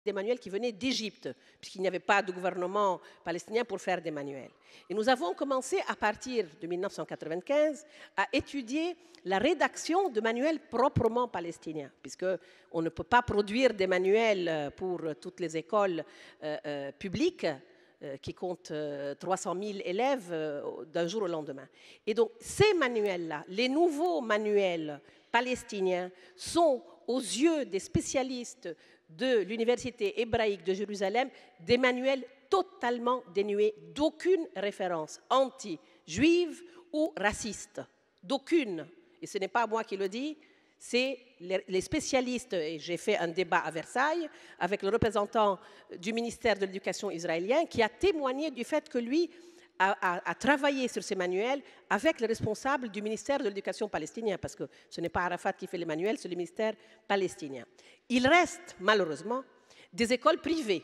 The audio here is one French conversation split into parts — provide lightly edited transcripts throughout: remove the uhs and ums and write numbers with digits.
des manuels qui venaient d'Égypte, puisqu'il n'y avait pas de gouvernement palestinien pour faire des manuels. Et nous avons commencé à partir de 1995 à étudier la rédaction de manuels proprement palestiniens, puisqu'on ne peut pas produire des manuels pour toutes les écoles publiques qui comptent 300 000 élèves d'un jour au lendemain. Et donc ces manuels-là, les nouveaux manuels palestiniens, sont aux yeux des spécialistes de l'Université hébraïque de Jérusalem des manuels totalement dénués d'aucune référence anti-juive ou raciste. D'aucune. Et ce n'est pas moi qui le dis, c'est les spécialistes. Et j'ai fait un débat à Versailles avec le représentant du ministère de l'Éducation israélien qui a témoigné du fait que lui a travaillé sur ces manuels avec le responsable du ministère de l'Éducation palestinien, parce que ce n'est pas Arafat qui fait les manuels, c'est le ministère palestinien. Il reste malheureusement des écoles privées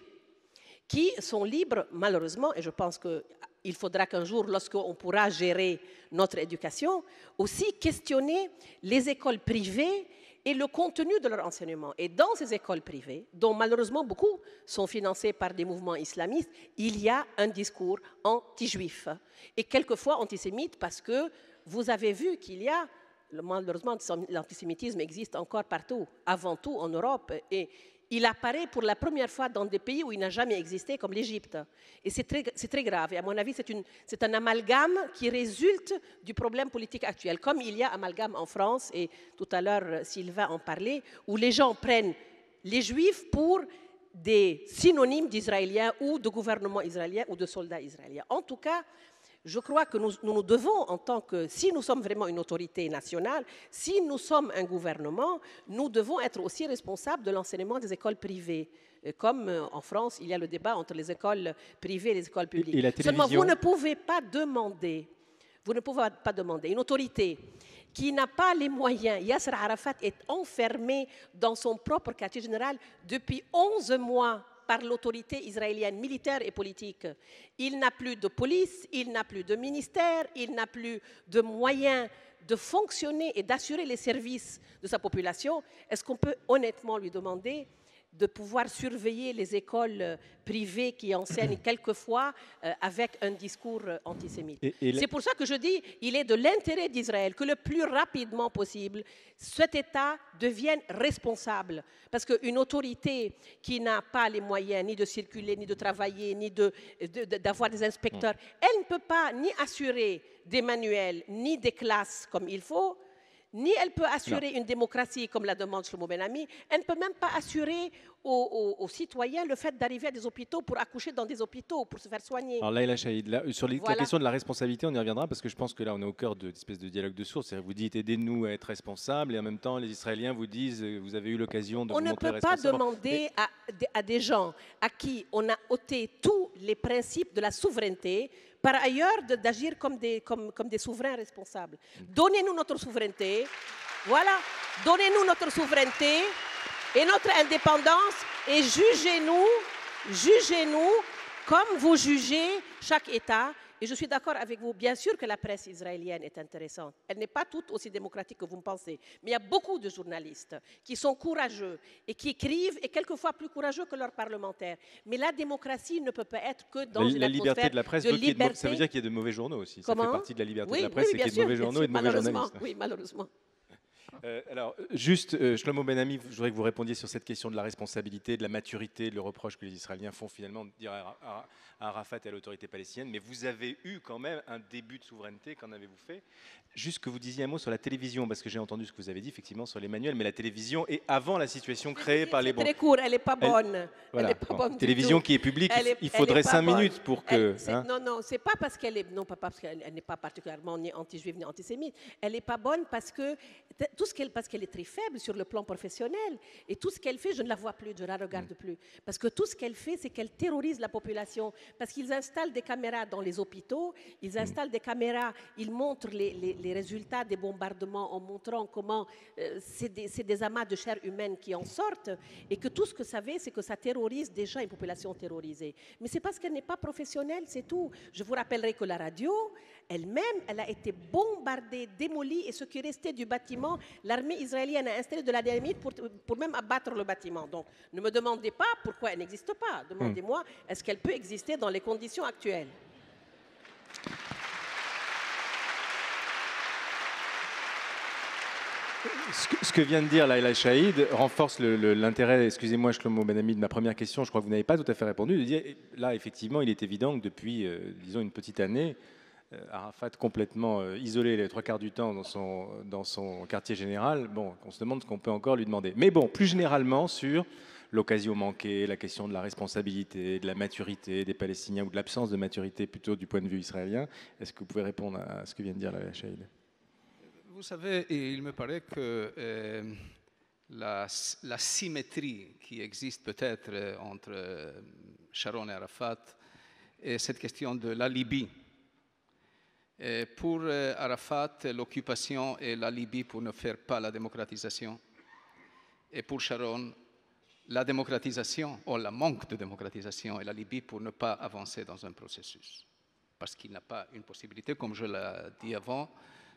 qui sont libres, malheureusement, et je pense qu'il faudra qu'un jour, lorsqu'on pourra gérer notre éducation, aussi questionner les écoles privées et le contenu de leur enseignement. Et dans ces écoles privées, dont malheureusement beaucoup sont financées par des mouvements islamistes, il y a un discours anti-juif et quelquefois antisémite, parce que vous avez vu qu'il y a, malheureusement, l'antisémitisme existe encore partout, avant tout en Europe, et il apparaît pour la première fois dans des pays où il n'a jamais existé, comme l'Égypte. Et c'est très grave. Et à mon avis, c'est un amalgame qui résulte du problème politique actuel. Comme il y a amalgame en France, et tout à l'heure Sylvain en parlait, où les gens prennent les Juifs pour des synonymes d'Israéliens ou de gouvernement israélien ou de soldats israéliens. En tout cas, je crois que nous devons, en tant que, si nous sommes vraiment une autorité nationale, si nous sommes un gouvernement, nous devons être aussi responsables de l'enseignement des écoles privées. Comme en France, il y a le débat entre les écoles privées et les écoles publiques. Et la télévision. Seulement, vous ne pouvez pas demander une autorité qui n'a pas les moyens. Yasser Arafat est enfermé dans son propre quartier général depuis 11 mois par l'autorité israélienne militaire et politique. Il n'a plus de police, il n'a plus de ministère, il n'a plus de moyens de fonctionner et d'assurer les services de sa population. Est-ce qu'on peut honnêtement lui demander de pouvoir surveiller les écoles privées qui enseignent quelquefois avec un discours antisémite? C'est pour ça que je dis qu'il est de l'intérêt d'Israël que le plus rapidement possible, cet État devienne responsable. Parce qu'une autorité qui n'a pas les moyens ni de circuler, ni de travailler, ni d'avoir des inspecteurs, elle ne peut pas ni assurer des manuels, ni des classes comme il faut, ni elle peut assurer une démocratie comme la demande Shlomo Ben Ami, elle ne peut même pas assurer aux citoyens le fait d'arriver à des hôpitaux pour accoucher dans des hôpitaux, pour se faire soigner. Alors Laïla Chaïd, sur la question de la responsabilité, on y reviendra parce que je pense que là on est au cœur d'une espèce de dialogue de sourds. Vous dites aidez-nous à être responsables et en même temps les Israéliens vous disent vous avez eu l'occasion de vous montrer responsable. On ne peut pas demander à des gens à qui on a ôté tous les principes de la souveraineté, par ailleurs d'agir comme des souverains responsables. Donnez-nous notre souveraineté, voilà, donnez-nous notre souveraineté et notre indépendance et jugez-nous comme vous jugez chaque État. Et je suis d'accord avec vous, bien sûr que la presse israélienne est intéressante. Elle n'est pas toute aussi démocratique que vous me pensez. Mais il y a beaucoup de journalistes qui sont courageux et qui écrivent, et quelquefois plus courageux que leurs parlementaires. Mais la démocratie ne peut pas être que dans une liberté de la presse. liberté. Ça veut dire qu'il y a de mauvais journaux aussi. Comment? Ça fait partie de la liberté de la presse, c'est qu'il y a de mauvais journaux et de mauvais journalistes. Oui, malheureusement. Alors, juste, Shlomo Ben Ami, je voudrais que vous répondiez sur cette question de la responsabilité, de la maturité, de le reproche que les Israéliens font finalement dire à Arafat et à l'autorité palestinienne. Mais vous avez eu quand même un début de souveraineté, qu'en avez-vous fait? Juste que vous disiez un mot sur la télévision, parce que j'ai entendu ce que vous avez dit effectivement sur les manuels, mais la télévision est avant la situation créée par les bons. C'est très court, elle n'est pas bonne. Voilà. Elle est pas bonne. Télévision qui est publique, il faudrait 5 minutes pour que. Non, c'est pas parce qu'elle est, non pas parce qu'elle n'est pas particulièrement ni anti-juive ni antisémite. Elle n'est pas bonne parce que parce qu'elle est très faible sur le plan professionnel, et tout ce qu'elle fait, je ne la vois plus, je ne la regarde plus, parce que tout ce qu'elle fait, c'est qu'elle terrorise la population, parce qu'ils installent des caméras dans les hôpitaux, ils installent des caméras, ils montrent les résultats des bombardements en montrant comment c'est des amas de chair humaine qui en sortent, et que tout ce que ça fait, c'est que ça terrorise déjà une population terrorisée. Mais c'est parce qu'elle n'est pas professionnelle, c'est tout. Je vous rappellerai que la radio, elle-même, elle a été bombardée, démolie, et ce qui restait du bâtiment, l'armée israélienne a installé de la dynamite pour même abattre le bâtiment. Donc, ne me demandez pas pourquoi elle n'existe pas. Demandez-moi, est-ce qu'elle peut exister dans les conditions actuelles? Ce que vient de dire Laila Chaïd renforce l'intérêt, excusez-moi Shlomo Ben-Ami, de ma première question, je crois que vous n'avez pas tout à fait répondu, de dire, là effectivement il est évident que depuis, disons, une petite année, Arafat complètement isolé les 3/4 du temps dans son quartier général, bon, on se demande ce qu'on peut encore lui demander. Mais bon, plus généralement sur l'occasion manquée, la question de la responsabilité, de la maturité des Palestiniens, ou de l'absence de maturité plutôt du point de vue israélien, est-ce que vous pouvez répondre à ce que vient de dire Laila Chaïd? Vous savez, il me paraît que la symétrie qui existe peut-être entre Sharon et Arafat est cette question de la Libye. Et pour Arafat, l'occupation est la Libye pour ne faire pas la démocratisation. Et pour Sharon, la démocratisation, ou le manque de démocratisation, est la Libye pour ne pas avancer dans un processus. Parce qu'il n'a pas une possibilité, comme je l'ai dit avant,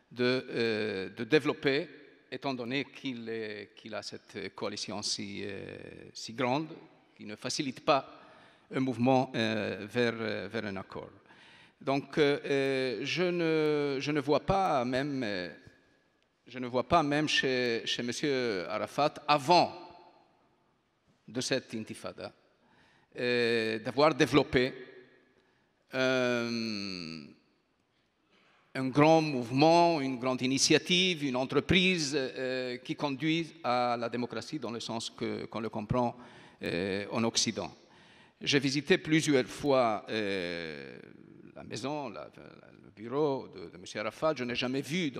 de développer, étant donné qu'il a cette coalition si grande, qui ne facilite pas un mouvement vers un accord. Donc, je ne vois pas même chez M. Arafat, avant de cette intifada, d'avoir développé un grand mouvement, une grande initiative, une entreprise qui conduit à la démocratie dans le sens qu'on le comprend en Occident. J'ai visité plusieurs fois la maison, le bureau de M. Arafat. Je n'ai jamais vu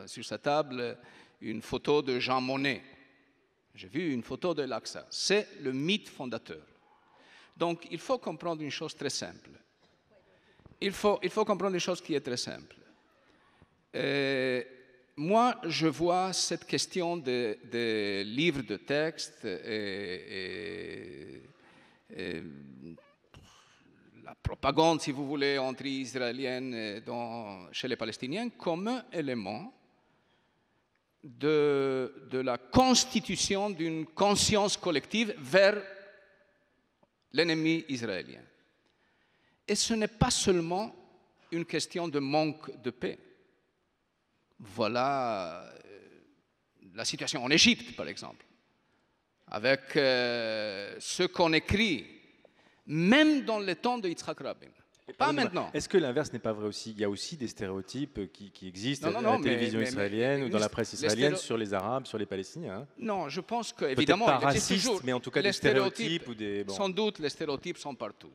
sur sa table une photo de Jean Monnet. J'ai vu une photo de l'Aqsa. C'est le mythe fondateur. Donc, il faut comprendre une chose très simple. Il faut comprendre une chose qui est très simple. Moi, je vois cette question des livres de texte et la propagande, si vous voulez, anti-israélienne chez les Palestiniens comme un élément de la constitution d'une conscience collective vers l'ennemi israélien. Et ce n'est pas seulement une question de manque de paix. Voilà la situation en Égypte, par exemple, avec ce qu'on écrit, même dans le temps de Yitzhak Rabin. Pas maintenant. Est-ce que l'inverse n'est pas vrai aussi? Il y a aussi des stéréotypes qui existent à la télévision israélienne ou dans la presse israélienne sur les Arabes, sur les Palestiniens. Non, je pense qu'évidemment, peut-être pas racistes, mais en tout cas des stéréotypes ou des. Sans doute, les stéréotypes sont partout.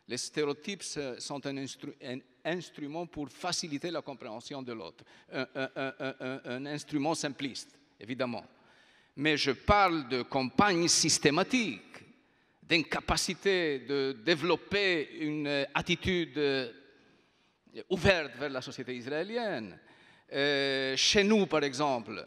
Les stéréotypes sont un instrument pour faciliter la compréhension de l'autre, un instrument simpliste, évidemment. Mais je parle de campagne systématique, d'incapacité de développer une attitude ouverte vers la société israélienne. Chez nous, par exemple,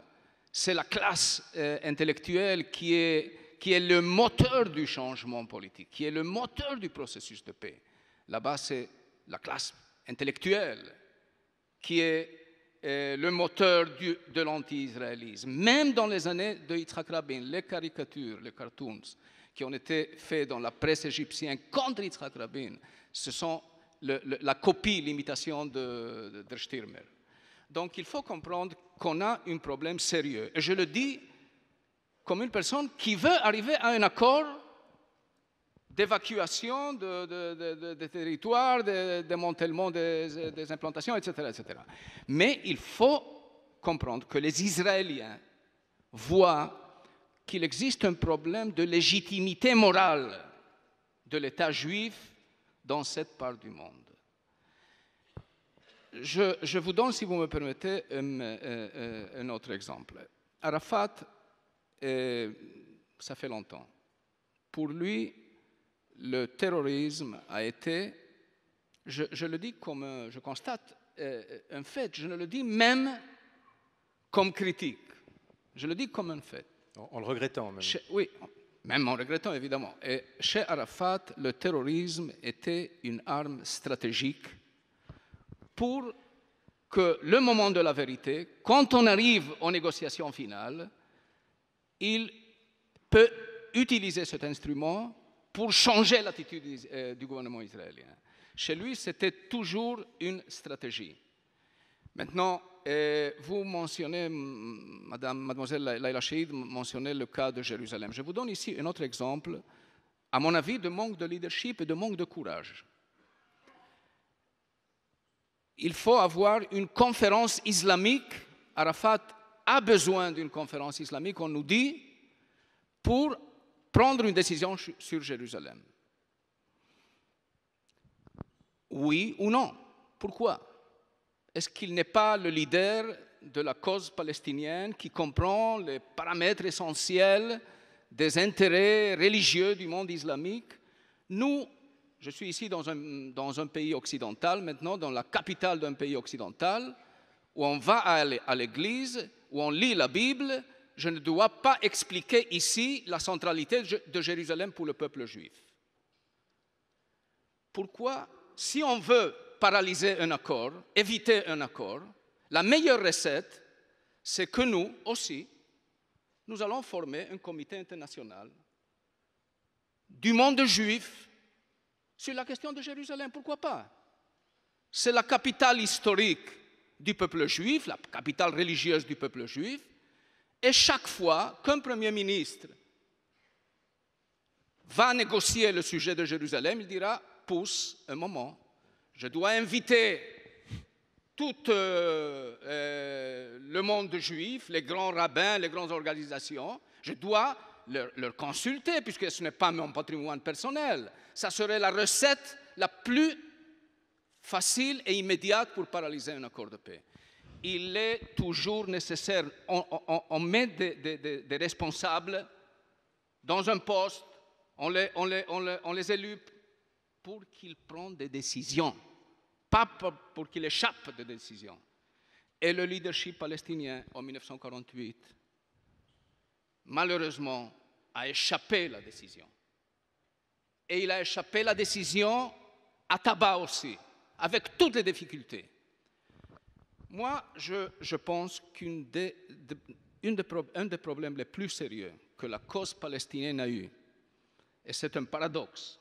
c'est la classe intellectuelle qui est le moteur du changement politique, qui est le moteur du processus de paix. Là-bas, c'est la classe intellectuelle qui est le moteur de l'anti-israélisme. Même dans les années de Yitzhak Rabin, les caricatures, les cartoons qui ont été faits dans la presse égyptienne contre Yitzhak Rabin, ce sont la copie, l'imitation de Stirmer. Donc, il faut comprendre qu'on a un problème sérieux. Et je le dis comme une personne qui veut arriver à un accord d'évacuation de territoires, de démantèlement des implantations, etc., etc. Mais il faut comprendre que les Israéliens voient qu'il existe un problème de légitimité morale de l'État juif dans cette part du monde. Je vous donne, si vous me permettez, un autre exemple. Arafat, ça fait longtemps. Pour lui, le terrorisme a été, je le dis comme je constate un fait, je ne le dis même comme critique, je le dis comme un fait. En le regrettant même. Oui, même en regrettant évidemment. Et chez Arafat, le terrorisme était une arme stratégique pour que le moment de la vérité, quand on arrive aux négociations finales, il peut utiliser cet instrument pour changer l'attitude du gouvernement israélien. Chez lui, c'était toujours une stratégie. Maintenant, vous mentionnez, mademoiselle Laila Chehid mentionnait le cas de Jérusalem. Je vous donne ici un autre exemple, à mon avis, de manque de leadership et de manque de courage. Il faut avoir une conférence islamique. Arafat a besoin d'une conférence islamique, on nous dit, pour prendre une décision sur Jérusalem. Oui ou non? Pourquoi? Est-ce qu'il n'est pas le leader de la cause palestinienne qui comprend les paramètres essentiels des intérêts religieux du monde islamique? Nous, je suis ici dans un pays occidental, maintenant dans la capitale d'un pays occidental, où on va à l'église, où on lit la Bible. Je ne dois pas expliquer ici la centralité de Jérusalem pour le peuple juif. Pourquoi, si on veut paralyser un accord, éviter un accord, la meilleure recette, c'est que nous aussi, nous allons former un comité international du monde juif sur la question de Jérusalem. Pourquoi pas? C'est la capitale historique du peuple juif, la capitale religieuse du peuple juif, et chaque fois qu'un Premier ministre va négocier le sujet de Jérusalem, il dira, pousse un moment, je dois inviter tout le monde juif, les grands rabbins, les grandes organisations, je dois leur consulter, puisque ce n'est pas mon patrimoine personnel. Ça serait la recette la plus facile et immédiate pour paralyser un accord de paix. Il est toujours nécessaire, on met des responsables dans un poste, on les élit pour qu'ils prennent des décisions, pas pour qu'ils échappent des décisions. Et le leadership palestinien en 1948, malheureusement, a échappé la décision. Et il a échappé la décision à tabac aussi, avec toutes les difficultés. Moi, je pense qu'un des problèmes les plus sérieux que la cause palestinienne a eu, et c'est un paradoxe,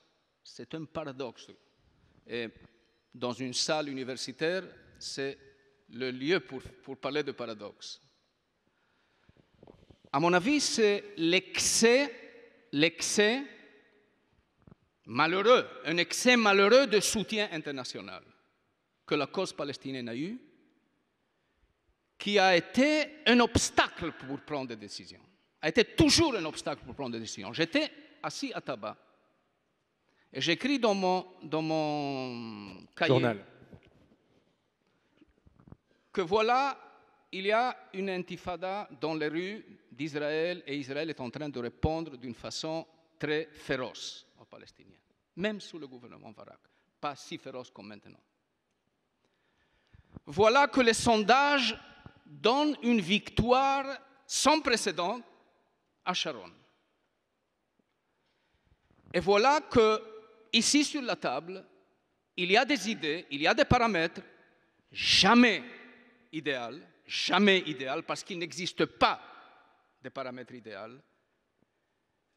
et dans une salle universitaire, c'est le lieu pour parler de paradoxe. À mon avis, c'est l'excès malheureux, un excès malheureux de soutien international que la cause palestinienne a eu, qui a été un obstacle pour prendre des décisions, a été toujours un obstacle pour prendre des décisions. J'étais assis à tabac et j'écris dans mon cahier Journal que voilà, il y a une intifada dans les rues d'Israël et Israël est en train de répondre d'une façon très féroce aux Palestiniens, même sous le gouvernement Barak, pas si féroce comme maintenant. Voilà que les sondages donnent une victoire sans précédent à Sharon. Et voilà que, ici sur la table, il y a des idées, il y a des paramètres, jamais idéal, parce qu'il n'existe pas de paramètres idéaux.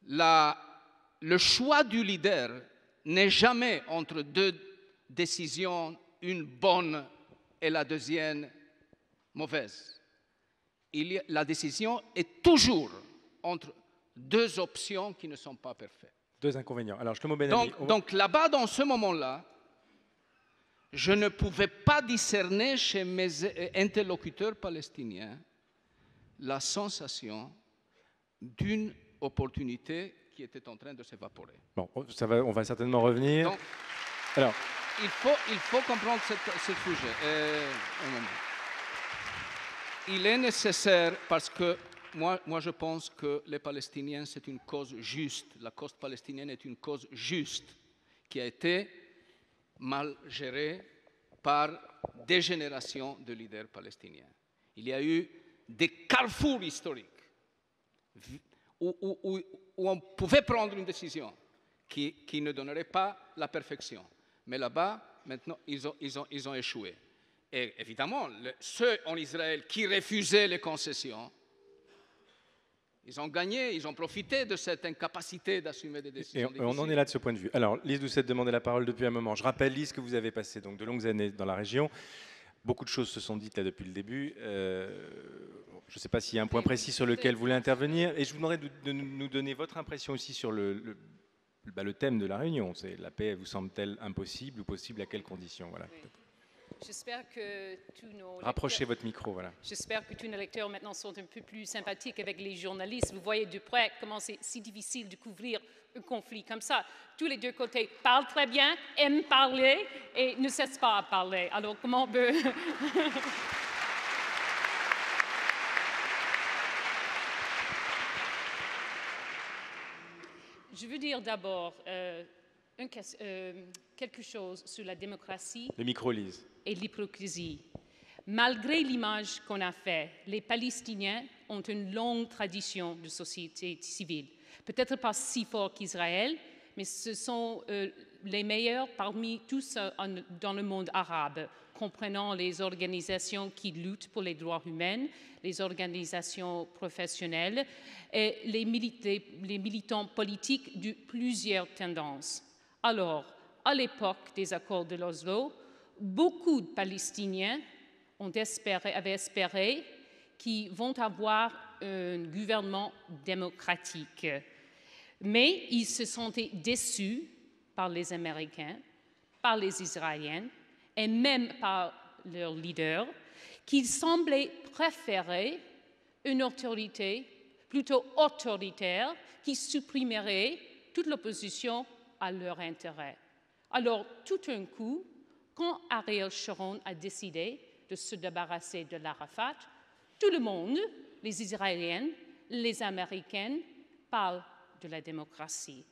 Le choix du leader n'est jamais entre deux décisions, une bonne et la deuxième mauvaise. La décision est toujours entre deux options qui ne sont pas parfaites. Deux inconvénients. Alors, Shlomo Ben-Ami, donc là-bas, dans ce moment-là, je ne pouvais pas discerner chez mes interlocuteurs palestiniens la sensation d'une opportunité qui était en train de s'évaporer. bon, on va certainement revenir. Donc, alors, il faut comprendre ce sujet. Un moment. Il est nécessaire parce que moi, je pense que les Palestiniens, c'est une cause juste. La cause palestinienne est une cause juste qui a été mal gérée par des générations de leaders palestiniens. Il y a eu des carrefours historiques où on pouvait prendre une décision qui ne donnerait pas la perfection. Mais là-bas, maintenant, ils ont échoué. Et évidemment, ceux en Israël qui refusaient les concessions, ils ont gagné, ils ont profité de cette incapacité d'assumer des décisions difficiles. On en est là de ce point de vue. Alors, Lise Doucet demandait la parole depuis un moment. Je rappelle, Lise, que vous avez passé donc de longues années dans la région. Beaucoup de choses se sont dites là depuis le début. Je ne sais pas s'il y a un point précis sur lequel vous voulez intervenir. Et je vous demanderais de nous donner votre impression aussi sur le thème de la réunion. C'est la paix vous semble-t-elle impossible ou possible à quelles conditions? Voilà. Oui. J'espère que tous nos Rapprochez votre micro, voilà. J'espère que tous nos lecteurs maintenant sont un peu plus sympathiques avec les journalistes. Vous voyez de près comment c'est si difficile de couvrir un conflit comme ça. Tous les deux côtés parlent très bien, aiment parler et ne cessent pas à parler. Alors comment on peut... Je veux dire d'abord quelque chose sur la démocratie. Le micro, Lise. Et l'hypocrisie. Malgré l'image qu'on a faite, les Palestiniens ont une longue tradition de société civile. Peut-être pas si fort qu'Israël, mais ce sont les meilleurs parmi tous dans le monde arabe, comprenant les organisations qui luttent pour les droits humains, les organisations professionnelles et les militants politiques de plusieurs tendances. Alors, à l'époque des accords de l'Oslo, beaucoup de Palestiniens avaient espéré qu'ils vont avoir un gouvernement démocratique. Mais ils se sentaient déçus par les Américains, par les Israéliens et même par leurs leaders, qui semblaient préférer une autorité plutôt autoritaire qui supprimerait toute l'opposition à leur intérêt. Alors, tout d'un coup, quand Ariel Sharon a décidé de se débarrasser de l'Arafat, tout le monde, les Israéliens, les Américains, parlent de la démocratie.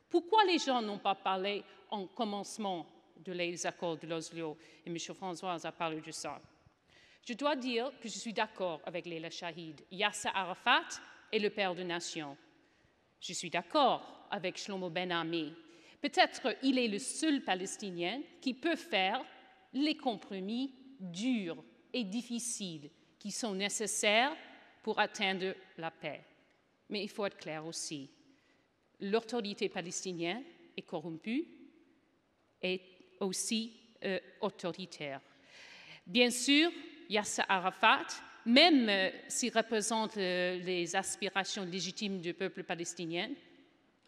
Pourquoi les gens n'ont pas parlé en commencement des accords de l'Oslo? Et M. François a parlé de ça. Je dois dire que je suis d'accord avec Leila Shahid, Yasser Arafat est le père de nation. Je suis d'accord avec Shlomo Ben Ami. Peut-être il est le seul Palestinien qui peut faire les compromis durs et difficiles qui sont nécessaires pour atteindre la paix. Mais il faut être clair aussi. L'autorité palestinienne est corrompue et aussi autoritaire. Bien sûr, Yasser Arafat, même s'il représente les aspirations légitimes du peuple palestinien,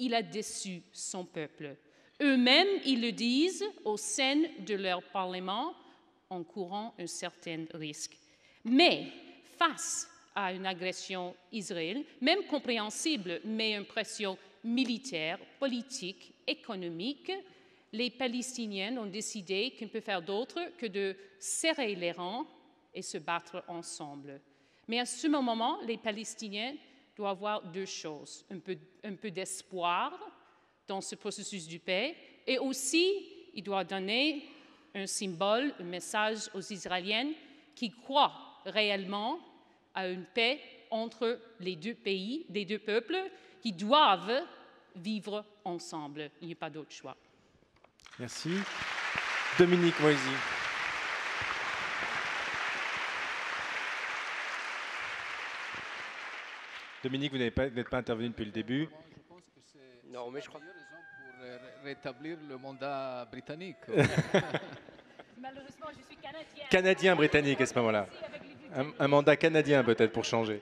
il a déçu son peuple. Eux-mêmes, ils le disent au sein de leur parlement en courant un certain risque. Mais face à une agression israélienne, même compréhensible, mais une pression militaire, politique, économique, les Palestiniens ont décidé qu'ils ne peuvent faire d'autre que de serrer les rangs et se battre ensemble. Mais à ce moment, les Palestiniens doivent avoir deux choses, un peu d'espoir dans ce processus de paix et aussi, ils doivent donner un symbole, un message aux Israéliens qui croient réellement à une paix entre les deux pays, les deux peuples, qui doivent vivre ensemble. Il n'y a pas d'autre choix. Merci. Dominique Moisy. Dominique, vous n'êtes pas intervenu depuis le début. Je pense que c'est Non, mais je crois... la meilleure raison pour rétablir le mandat britannique. Malheureusement, je suis canadien. Canadien-britannique à ce moment-là. Un mandat canadien peut-être pour changer.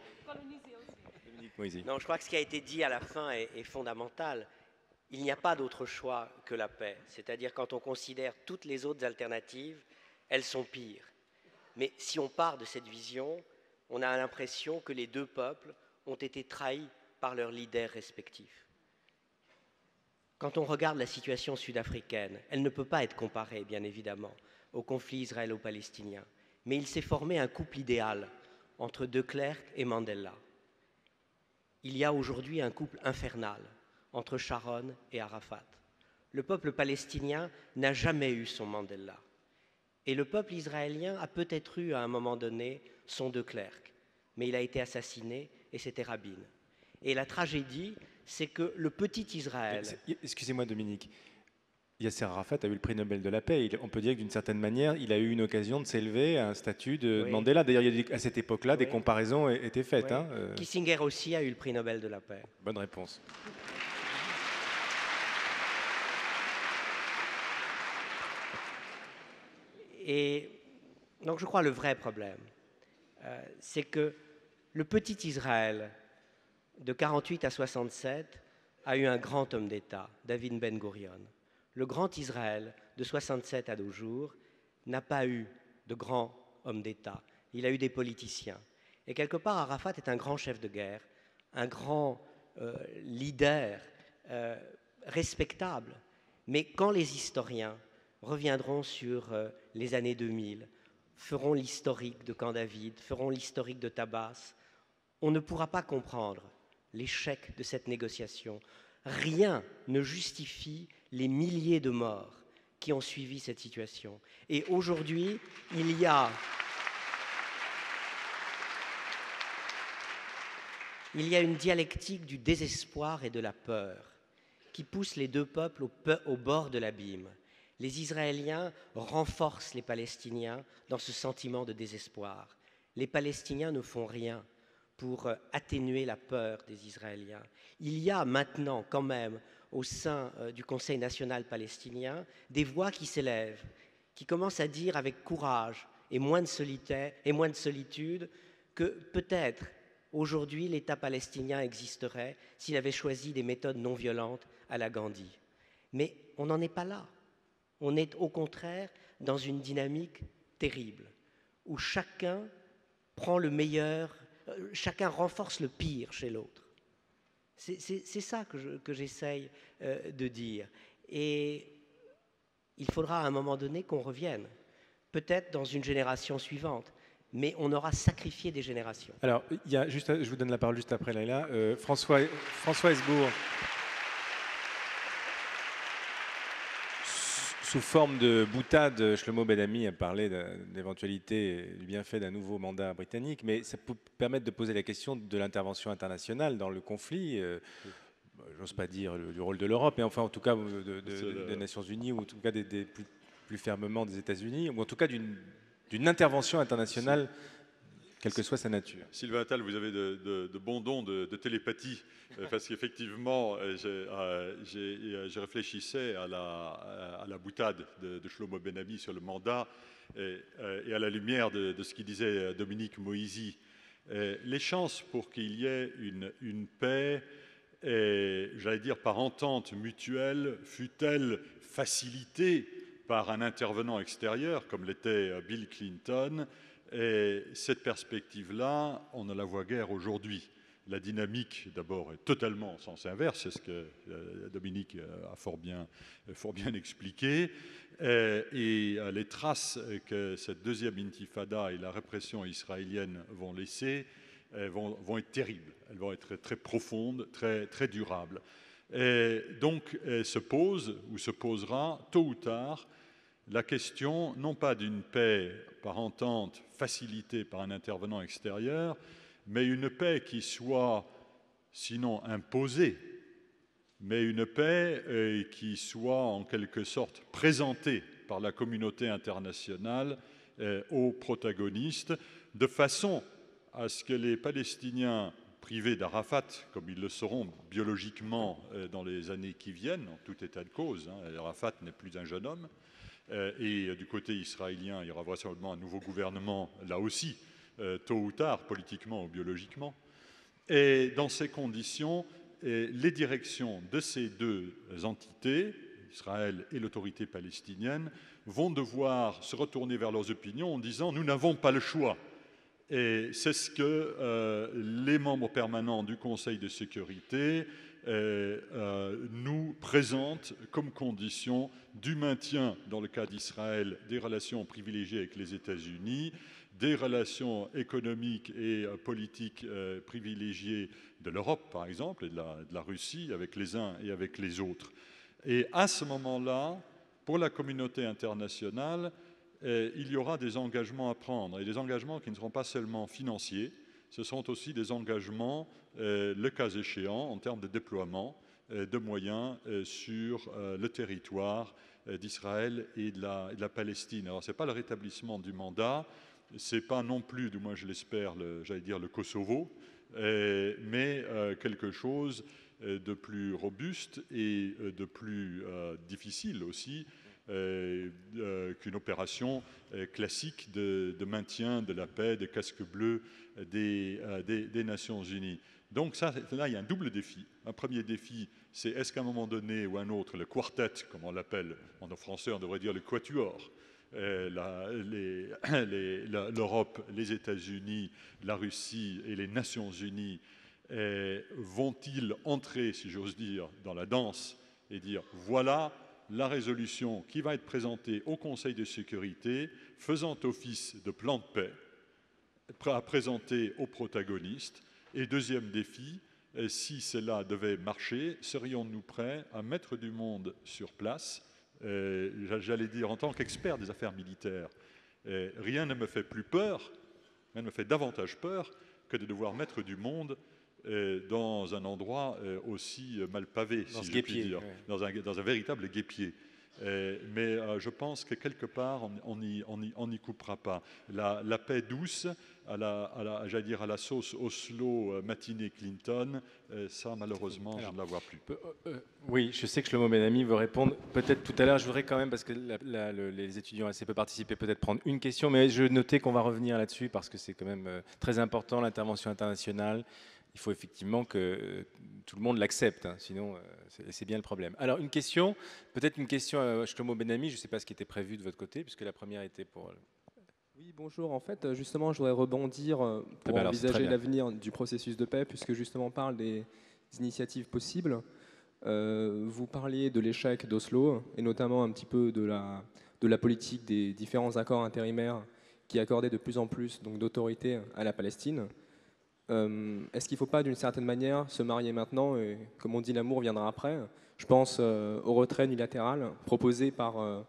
Dominique Moisy. Non, je crois que ce qui a été dit à la fin est fondamental. Il n'y a pas d'autre choix que la paix. C'est-à-dire quand on considère toutes les autres alternatives, elles sont pires. Mais si on part de cette vision, on a l'impression que les deux peuples ont été trahis par leurs leaders respectifs. Quand on regarde la situation sud-africaine, elle ne peut pas être comparée, bien évidemment, au conflit israélo-palestinien. Mais il s'est formé un couple idéal entre De Klerk et Mandela. Il y a aujourd'hui un couple infernal entre Sharon et Arafat. Le peuple palestinien n'a jamais eu son Mandela. Et le peuple israélien a peut-être eu à un moment donné son De Klerk. Mais il a été assassiné et c'était Rabin. Et la tragédie, c'est que le petit Israël... Excusez-moi Dominique, Yasser Arafat a eu le prix Nobel de la paix. On peut dire que d'une certaine manière, il a eu une occasion de s'élever à un statut de Oui. Mandela. D'ailleurs, à cette époque-là, des Oui. comparaisons étaient faites. Oui. Hein. Kissinger aussi a eu le prix Nobel de la paix. Bonne réponse. Et donc je crois le vrai problème, c'est que le petit Israël de 48 à 67 a eu un grand homme d'État, David Ben Gurion. Le grand Israël de 67 à nos jours n'a pas eu de grand homme d'État. Il a eu des politiciens. Et quelque part, Arafat est un grand chef de guerre, un grand leader respectable. Mais quand les historiens reviendront sur les années 2000, feront l'historique de Camp David, feront l'historique de Tabas, on ne pourra pas comprendre l'échec de cette négociation. Rien ne justifie les milliers de morts qui ont suivi cette situation. Et aujourd'hui, il y a une dialectique du désespoir et de la peur qui pousse les deux peuples au bord de l'abîme. Les Israéliens renforcent les Palestiniens dans ce sentiment de désespoir. Les Palestiniens ne font rien pour atténuer la peur des Israéliens. Il y a maintenant quand même au sein du Conseil national palestinien des voix qui s'élèvent, qui commencent à dire avec courage et moins de solitude que peut-être aujourd'hui l'État palestinien existerait s'il avait choisi des méthodes non violentes à la Gandhi. Mais on n'en est pas là. On est au contraire dans une dynamique terrible, où chacun prend le meilleur, chacun renforce le pire chez l'autre. C'est ça que j'essaye de dire. Et il faudra à un moment donné qu'on revienne, peut-être dans une génération suivante, mais on aura sacrifié des générations. Alors, je vous donne la parole juste après, Laila. François Hesbourg. Sous forme de boutade, Shlomo Ben Ami a parlé d'éventualité du bienfait d'un nouveau mandat britannique, mais ça peut permettre de poser la question de l'intervention internationale dans le conflit. J'ose pas dire du rôle de l'Europe, mais enfin en tout cas des Nations Unies, ou en tout cas plus fermement des États-Unis, ou en tout cas d'une intervention internationale, quelle que soit sa nature. Sylvain Attal, vous avez de bons dons de télépathie, parce qu'effectivement, je réfléchissais à la boutade de Shlomo Ben Ami sur le mandat, et à la lumière de ce qu'il disait Dominique Moïsi. Les chances pour qu'il y ait une paix, j'allais dire par entente mutuelle, fût-elle facilitée par un intervenant extérieur, comme l'était Bill Clinton, et cette perspective-là, on ne la voit guère aujourd'hui. La dynamique, d'abord, est totalement en sens inverse, c'est ce que Dominique a fort bien expliqué. Et les traces que cette deuxième intifada et la répression israélienne vont laisser vont être terribles. Elles vont être très profondes, très, très durables. Et donc, se pose, ou se posera, tôt ou tard, la question, non pas d'une paix par entente facilitée par un intervenant extérieur, mais une paix qui soit, sinon imposée, mais une paix qui soit en quelque sorte présentée par la communauté internationale aux protagonistes, de façon à ce que les Palestiniens privés d'Arafat, comme ils le seront biologiquement dans les années qui viennent, en tout état de cause, Arafat n'est plus un jeune homme, et du côté israélien, il y aura vraisemblablement un nouveau gouvernement, là aussi, tôt ou tard, politiquement ou biologiquement. Et dans ces conditions, les directions de ces deux entités, Israël et l'autorité palestinienne, vont devoir se retourner vers leurs opinions en disant « nous n'avons pas le choix ». Et c'est ce que les membres permanents du Conseil de sécurité nous présentent comme condition du maintien, dans le cas d'Israël, des relations privilégiées avec les États-Unis, des relations économiques et politiques privilégiées de l'Europe, par exemple, et de la Russie, avec les uns et avec les autres. Et à ce moment-là, pour la communauté internationale, il y aura des engagements à prendre, et des engagements qui ne seront pas seulement financiers, ce sont aussi des engagements, le cas échéant, en termes de déploiement, de moyens sur le territoire d'Israël et de la Palestine. Alors, ce n'est pas le rétablissement du mandat, ce n'est pas non plus, du moins je l'espère, j'allais dire le Kosovo, mais quelque chose de plus robuste et de plus difficile aussi qu'une opération classique de maintien de la paix, des casques bleus des Nations Unies. Donc là, il y a un double défi. Un premier défi, c'est est-ce qu'à un moment donné ou un autre, le quartet, comme on l'appelle en français, on devrait dire le quatuor, l'Europe, les États-Unis, la Russie et les Nations Unies vont-ils entrer, si j'ose dire, dans la danse et dire voilà la résolution qui va être présentée au Conseil de sécurité faisant office de plan de paix à présenter aux protagonistes. Et deuxième défi, si cela devait marcher, serions-nous prêts à mettre du monde sur place? J'allais dire en tant qu'expert des affaires militaires, rien ne me fait plus peur, rien ne me fait davantage peur que de devoir mettre du monde dans un endroit aussi mal pavé, si je puis dire, ouais. dans un véritable guêpier. Mais je pense que quelque part, on n'y coupera pas. La paix douce, j'allais dire à la sauce Oslo, matinée Clinton, ça malheureusement, alors, je ne la vois plus. Oui, je sais que Shlomo Ben-Ami veut répondre. Peut-être tout à l'heure, je voudrais quand même, parce que les étudiants assez peu participé, peut-être prendre une question, mais je notais qu'on va revenir là-dessus parce que c'est quand même très important, l'intervention internationale. Il faut effectivement que tout le monde l'accepte, hein, sinon c'est bien le problème. Alors une question, peut-être une question à Shlomo Ben-Ami, je ne sais pas ce qui était prévu de votre côté, puisque la première était pour... Oui, bonjour. En fait, justement, je voudrais rebondir pour envisager l'avenir du processus de paix, puisque justement on parle des initiatives possibles. Vous parliez de l'échec d'Oslo, et notamment un petit peu de la politique des différents accords intérimaires qui accordaient de plus en plus d'autorité à la Palestine. Est-ce qu'il ne faut pas d'une certaine manière se marier maintenant et, comme on dit, l'amour viendra après? Je pense au retrait unilatéral proposé par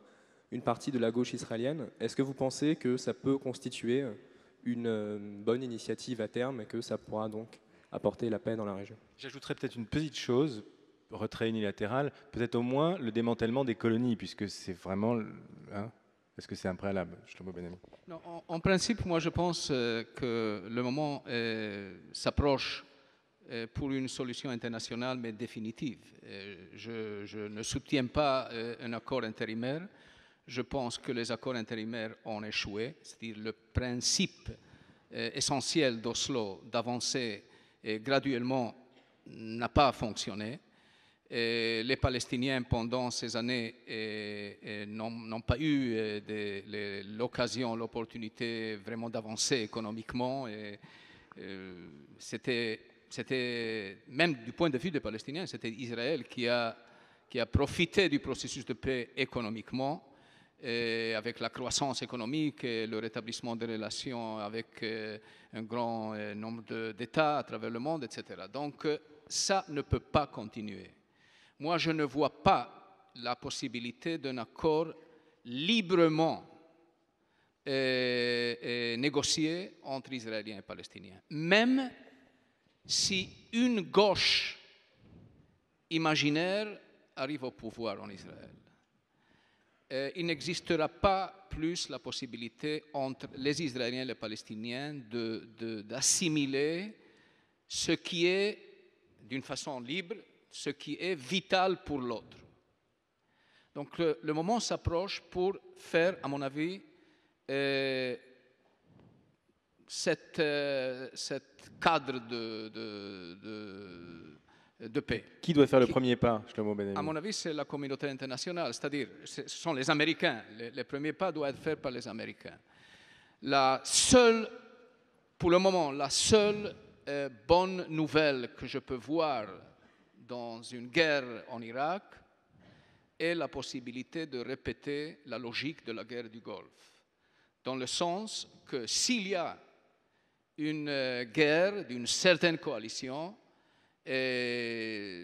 une partie de la gauche israélienne. Est-ce que vous pensez que ça peut constituer une bonne initiative à terme et que ça pourra donc apporter la paix dans la région? J'ajouterais peut-être une petite chose, retrait unilatéral, peut-être au moins le démantèlement des colonies, puisque c'est vraiment... Hein, est-ce que c'est un préalable, Shlomo Ben-Ami? Non, en principe, moi je pense que le moment s'approche pour une solution internationale, mais définitive. Je ne soutiens pas un accord intérimaire. Je pense que les accords intérimaires ont échoué. C'est-à-dire le principe essentiel d'Oslo d'avancer graduellement n'a pas fonctionné. Et les Palestiniens, pendant ces années, n'ont pas eu l'occasion, l'opportunité vraiment d'avancer économiquement. Et c'était, même du point de vue des Palestiniens, c'était Israël qui a profité du processus de paix économiquement, et avec la croissance économique et le rétablissement des relations avec un grand nombre d'États à travers le monde, etc. Donc ça ne peut pas continuer. Moi, je ne vois pas la possibilité d'un accord librement négocié entre Israéliens et Palestiniens. Même si une gauche imaginaire arrive au pouvoir en Israël, il n'existera pas plus la possibilité entre les Israéliens et les Palestiniens d'assimiler ce qui est, d'une façon libre, ce qui est vital pour l'autre. Donc le moment s'approche pour faire, à mon avis, cette cadre de paix. Qui doit faire le premier pas, Shlomo Ben-Ami? À mon avis, c'est la communauté internationale, c'est-à-dire ce sont les Américains. Les premiers pas doivent être faits par les Américains. Pour le moment, la seule bonne nouvelle que je peux voir dans une guerre en Irak est la possibilité de répéter la logique de la guerre du Golfe, dans le sens que s'il y a une guerre d'une certaine coalition,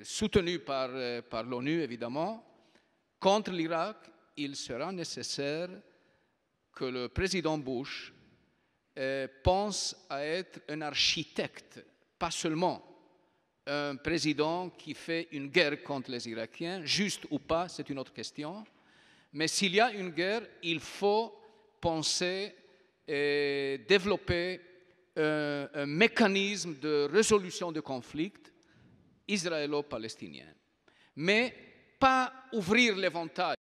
soutenue par l'ONU évidemment, contre l'Irak, il sera nécessaire que le président Bush pense à être un architecte, pas seulement un président qui fait une guerre contre les Irakiens, juste ou pas, c'est une autre question. Mais s'il y a une guerre, il faut penser et développer un mécanisme de résolution de conflits israélo-palestinien. Mais pas ouvrir l'éventail